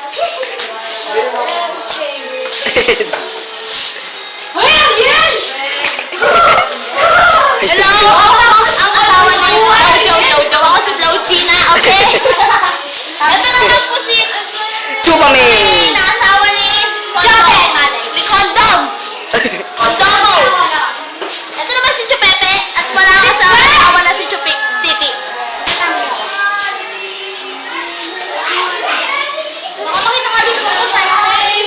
Hoy, ang yan! Hello! Ang asawa na yun. Joke. Ako si Flo China, okay? Ito naman po si... Chupame! Naasawa ni... Chopet! Ni Condom! Condomo! Ito naman si Chupete at wala sa asawa na si Chupik Titi. Makapakita nga dito ko sa ay!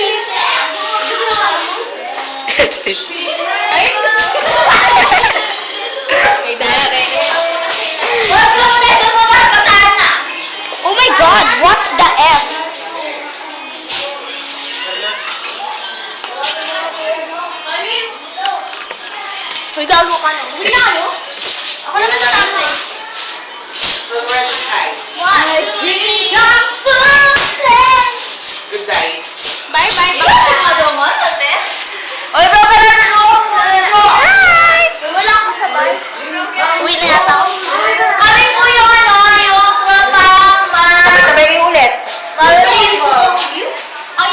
May dala kayo. What's the best of our kasana? Oh my God! What's the F? Hoy, gago ka na. Hindi na kayo? Ako naman sa tatay. What? Good night. Bye-bye. Bakit ka daw mo, ate? Oy, bro, Hi! Wala ako sa bars. Uwi na yata ako. Kami po yung yung tropang Sabay-sabay ulit. I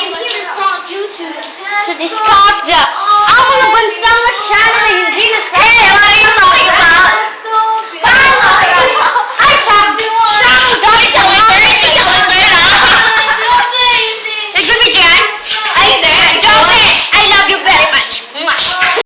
am here from YouTube To discuss the ang mga bansang masyado na hindi na sa... Hey, wala yung